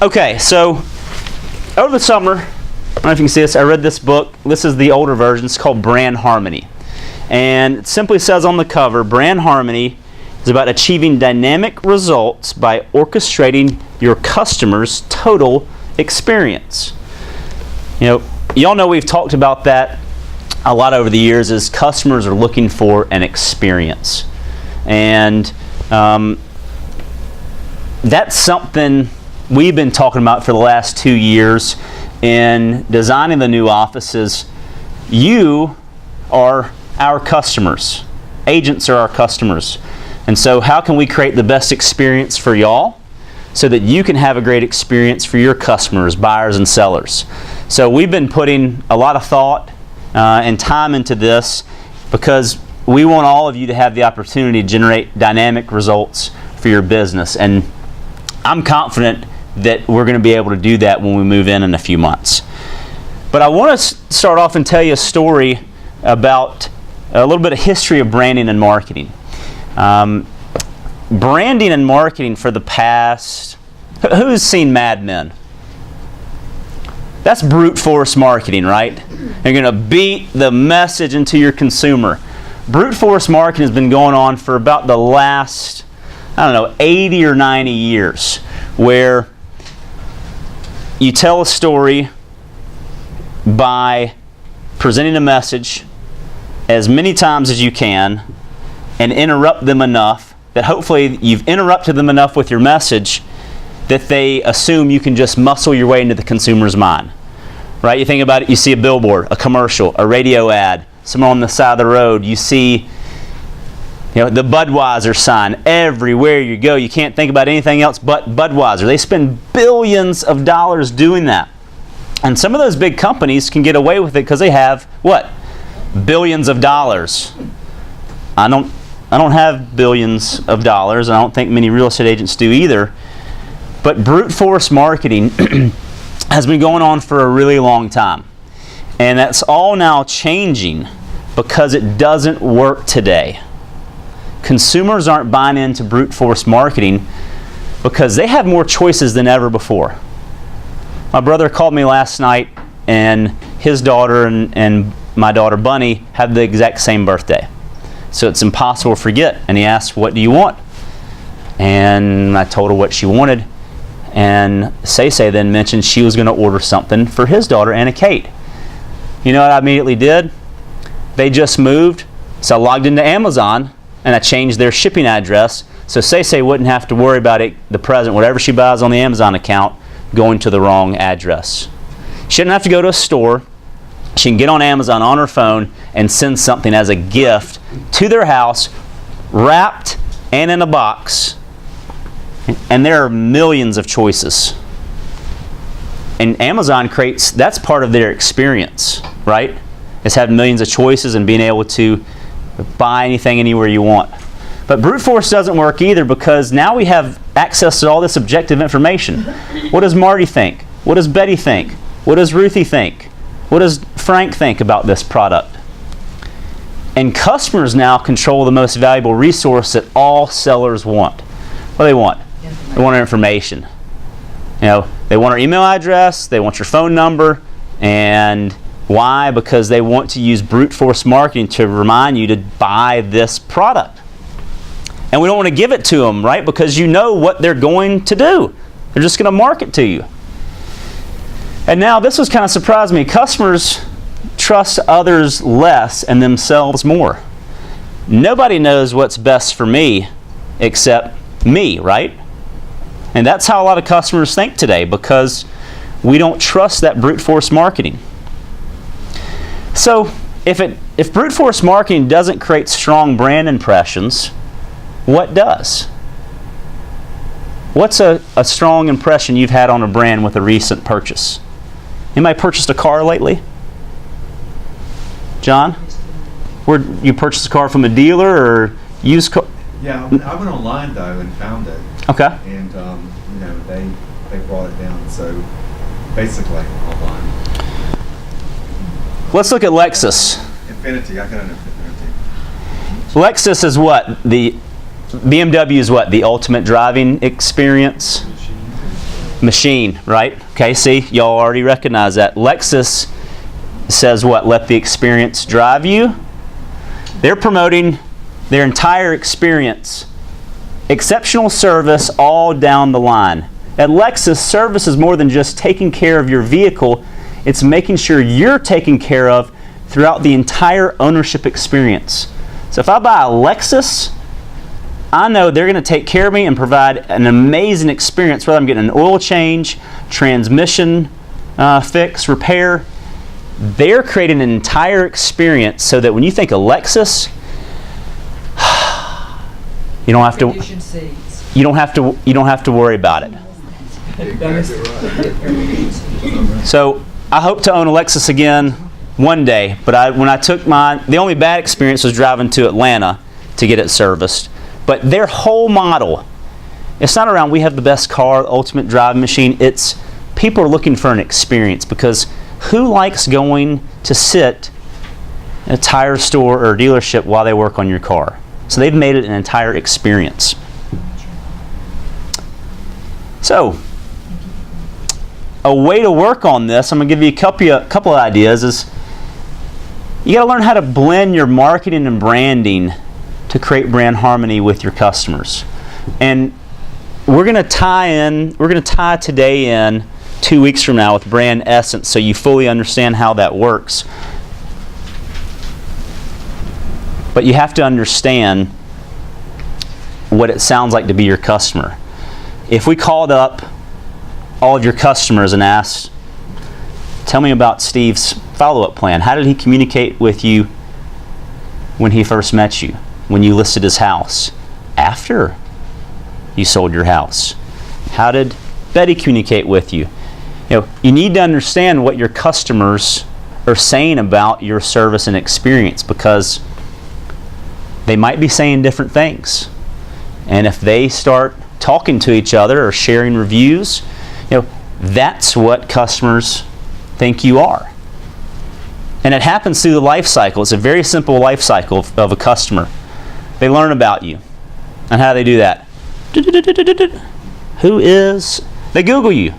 Okay, so over the summer, I don't know if you can see this, I read this book. This is the older version. It's called Brand Harmony. And it simply says on the cover, Brand Harmony is about achieving dynamic results by orchestrating your customer's total experience. Y'all know we've talked about that a lot over the years, is customers are looking for an experience. And that's something we've been talking about for the last 2 years in designing the new offices. You are our customers. Agents are our customers. And so how can we create the best experience for y'all so that you can have a great experience for your customers, buyers and sellers? So we've been putting a lot of thought and time into this because we want all of you to have the opportunity to generate dynamic results for your business. And I'm confident that we're going to be able to do that when we move in a few months. But I want to start off and tell you a story about a little bit of history of branding and marketing. Branding and marketing for the past, who's seen Mad Men? That's brute force marketing, right? You're going to beat the message into your consumer. Brute force marketing has been going on for about the last, 80 or 90 years, where you tell a story by presenting a message as many times as you can and interrupt them enough that hopefully you've interrupted them enough with your message that they assume you can just muscle your way into the consumer's mind. Right? You think about it, you see a billboard, a commercial, a radio ad, someone on the side of the road, you see the Budweiser sign everywhere you go. You can't think about anything else but Budweiser. They spend billions of dollars doing that. And some of those big companies can get away with it because they have, what? Billions of dollars. I don't have billions of dollars. I don't think many real estate agents do either. But brute force marketing has been going on for a really long time. And that's all now changing because it doesn't work today. Consumers aren't buying into brute force marketing because they have more choices than ever before. My brother called me last night, and his daughter and my daughter Bunny have the exact same birthday. So it's impossible to forget. And he asked, "What do you want?" And I told her what she wanted. And Say then mentioned she was going to order something for his daughter, Anna Kate. You know what I immediately did? They just moved, so I logged into Amazon and I changed their shipping address so Say wouldn't have to worry about it, the present, whatever she buys on the Amazon account, going to the wrong address. She didn't have to go to a store. She can get on Amazon on her phone and send something as a gift to their house, wrapped and in a box. And there are millions of choices. And Amazon creates, that's part of their experience, right? Is having millions of choices and being able to buy anything anywhere you want. But brute force doesn't work either because now we have access to all this objective information. What does Marty think? What does Betty think? What does Ruthie think? What does Frank think about this product? And customers now control the most valuable resource that all sellers want. What do they want? They want our information. They want our email address, they want your phone number, and why? Because they want to use brute force marketing to remind you to buy this product. And we don't want to give it to them, right? Because you know what they're going to do. They're just going to market to you. And now this was kind of surprised me. Customers trust others less and themselves more. Nobody knows what's best for me except me, right? And that's how a lot of customers think today because we don't trust that brute force marketing. So if brute force marketing doesn't create strong brand impressions, what does? What's a strong impression you've had on a brand with a recent purchase? Anybody purchased a car lately? John? Where you purchased a car from a dealer or used car? Yeah, I went online though and found it. Okay. And they brought it down. So basically online. Let's look at Lexus. Infinity. I got an Infinity. Lexus is what? The BMW is what? The ultimate driving experience? Machine, right? Okay, see, y'all already recognize that. Lexus says what? Let the experience drive you. They're promoting their entire experience. Exceptional service all down the line. At Lexus, service is more than just taking care of your vehicle. It's making sure you're taken care of throughout the entire ownership experience. So if I buy a Lexus, I know they're going to take care of me and provide an amazing experience, whether I'm getting an oil change, transmission fix, repair. They're creating an entire experience so that when you think of Lexus, you don't have to worry about it. So I hope to own a Lexus again one day, but when I took mine, the only bad experience was driving to Atlanta to get it serviced. But their whole model, it's not around we have the best car, the ultimate driving machine. It's people are looking for an experience, because who likes going to sit in a tire store or dealership while they work on your car? So they've made it an entire experience. So a way to work on this, I'm going to give you a couple of ideas, is you got to learn how to blend your marketing and branding to create brand harmony with your customers. And we're going to tie today in 2 weeks from now with brand essence, so you fully understand how that works. But you have to understand what it sounds like to be your customer. If we called up all of your customers and asked, tell me about Steve's follow-up plan. How did he communicate with you when he first met you? When you listed his house? After you sold your house? How did Betty communicate with you? You need to understand what your customers are saying about your service and experience, because they might be saying different things. And if they start talking to each other or sharing reviews, that's what customers think you are. And it happens through the life cycle. It's a very simple life cycle of a customer. They learn about you. And how do they do that? They Google you.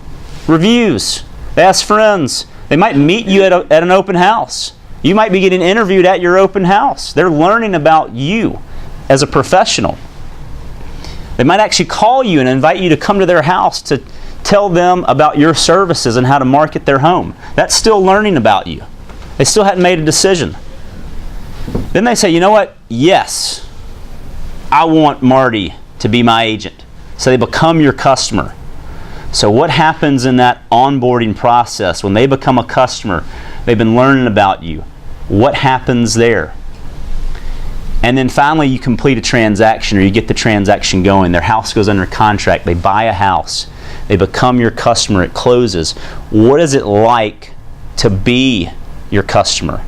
Reviews. They ask friends. They might meet you at an open house. You might be getting interviewed at your open house. They're learning about you as a professional. They might actually call you and invite you to come to their house to tell them about your services and how to market their home. That's still learning about you. They still hadn't made a decision. Then they say, you know what? Yes, I want Marty to be my agent. So they become your customer. So what happens in that onboarding process when they become a customer? They've been learning about you. What happens there? And then finally you complete a transaction, or you get the transaction going. Their house goes under contract. They buy a house. They become your customer. It closes. What is it like to be your customer?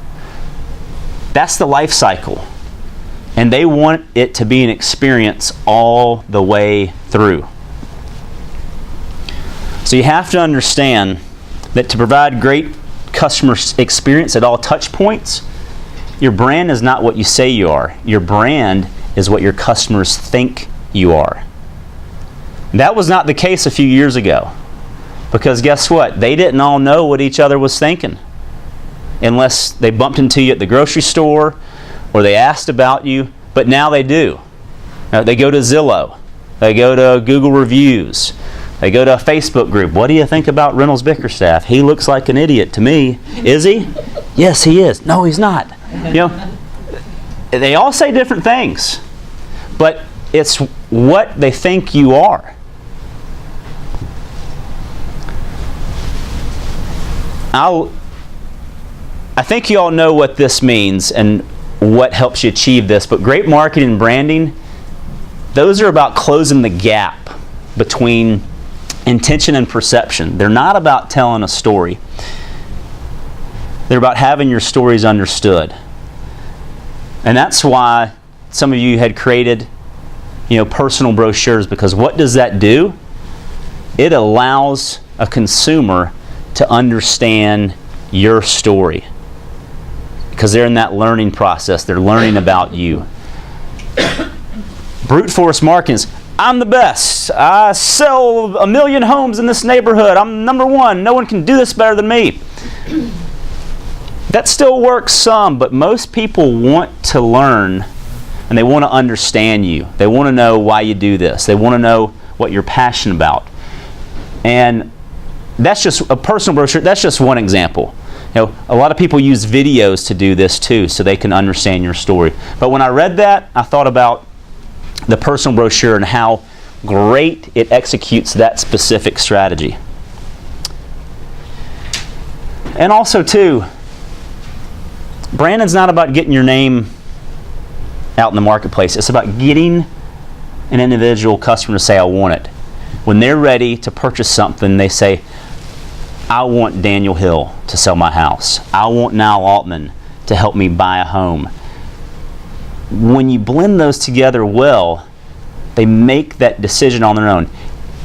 That's the life cycle. And they want it to be an experience all the way through. So you have to understand that to provide great customer experience at all touch points, your brand is not what you say you are. Your brand is what your customers think you are. That was not the case a few years ago, because guess what? They didn't all know what each other was thinking unless they bumped into you at the grocery store or they asked about you, but now they do. Now, they go to Zillow. They go to Google Reviews. They go to a Facebook group. What do you think about Reynolds Bickerstaff? He looks like an idiot to me. Is he? Yes, he is. No, he's not. They all say different things, but it's what they think you are. I think you all know what this means and what helps you achieve this, but great marketing and branding, those are about closing the gap between intention and perception. They're not about telling a story. They're about having your stories understood. And that's why some of you had created, personal brochures, because what does that do? It allows a consumer to understand your story, because they're in that learning process. They're learning about you. Brute force marketing is, I'm the best. I sell 1 million homes in this neighborhood. I'm number one. No one can do this better than me. That still works some, but most people want to learn and they want to understand you. They want to know why you do this. They want to know what you're passionate about. And that's just a personal brochure. That's just one example. A lot of people use videos to do this too, so they can understand your story. But when I read that, I thought about the personal brochure and how great it executes that specific strategy. And also too, branding's not about getting your name out in the marketplace. It's about getting an individual customer to say, I want it. When they're ready to purchase something, they say, I want Daniel Hill to sell my house. I want Niall Altman to help me buy a home. When you blend those together well, they make that decision on their own.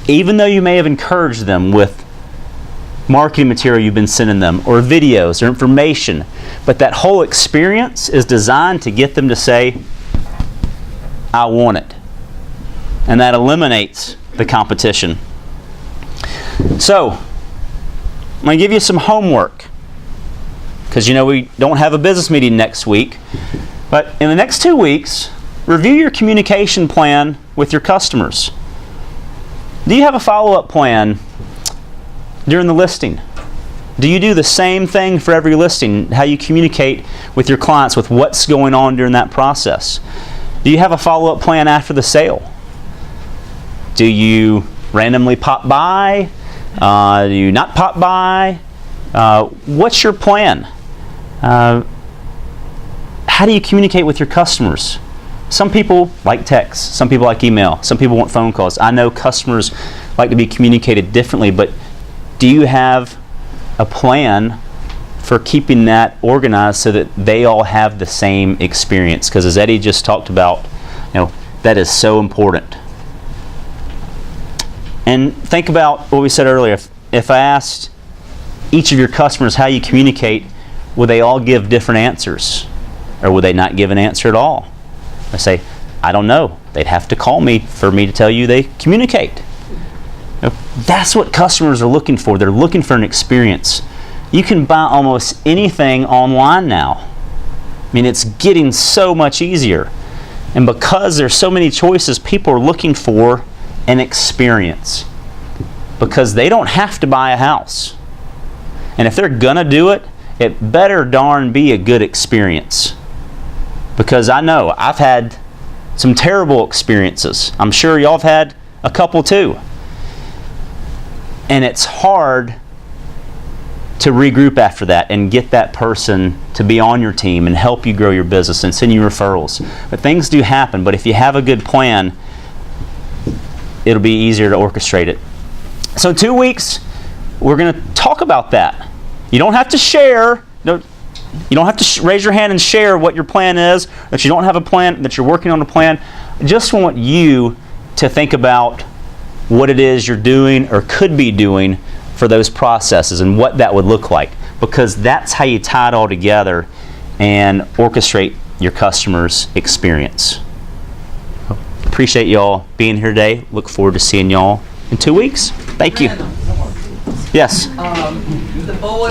Even though you may have encouraged them with marketing material you've been sending them, or videos, or information, but that whole experience is designed to get them to say, I want it. And that eliminates the competition. So, I'm going to give you some homework, because we don't have a business meeting next week. But in the next 2 weeks, review your communication plan with your customers. Do you have a follow-up plan during the listing? Do you do the same thing for every listing? How you communicate with your clients with what's going on during that process? Do you have a follow-up plan after the sale? Do you randomly pop by? Do you not pop by? What's your plan? How do you communicate with your customers? Some people like text. Some people like email. Some people want phone calls. I know customers like to be communicated differently, but do you have a plan for keeping that organized so that they all have the same experience? Because as Eddie just talked about, that is so important. And think about what we said earlier. If I asked each of your customers how you communicate, would they all give different answers? Or would they not give an answer at all? I say, I don't know. They'd have to call me for me to tell you they communicate. That's what customers are looking for. They're looking for an experience. You can buy almost anything online now. It's getting so much easier. And because there's so many choices, people are looking for an experience. Because they don't have to buy a house. And if they're going to do it, it better darn be a good experience. Because I know I've had some terrible experiences. I'm sure y'all have had a couple too. And it's hard to regroup after that and get that person to be on your team and help you grow your business and send you referrals. But things do happen. But if you have a good plan, it'll be easier to orchestrate it. So in 2 weeks, we're going to talk about that. You don't have to share. You don't have to raise your hand and share what your plan is, that you don't have a plan, that you're working on a plan. I just want you to think about what it is you're doing or could be doing for those processes and what that would look like, because that's how you tie it all together and orchestrate your customer's experience. Appreciate y'all being here today. Look forward to seeing y'all in 2 weeks. Thank you. Yes. The bullet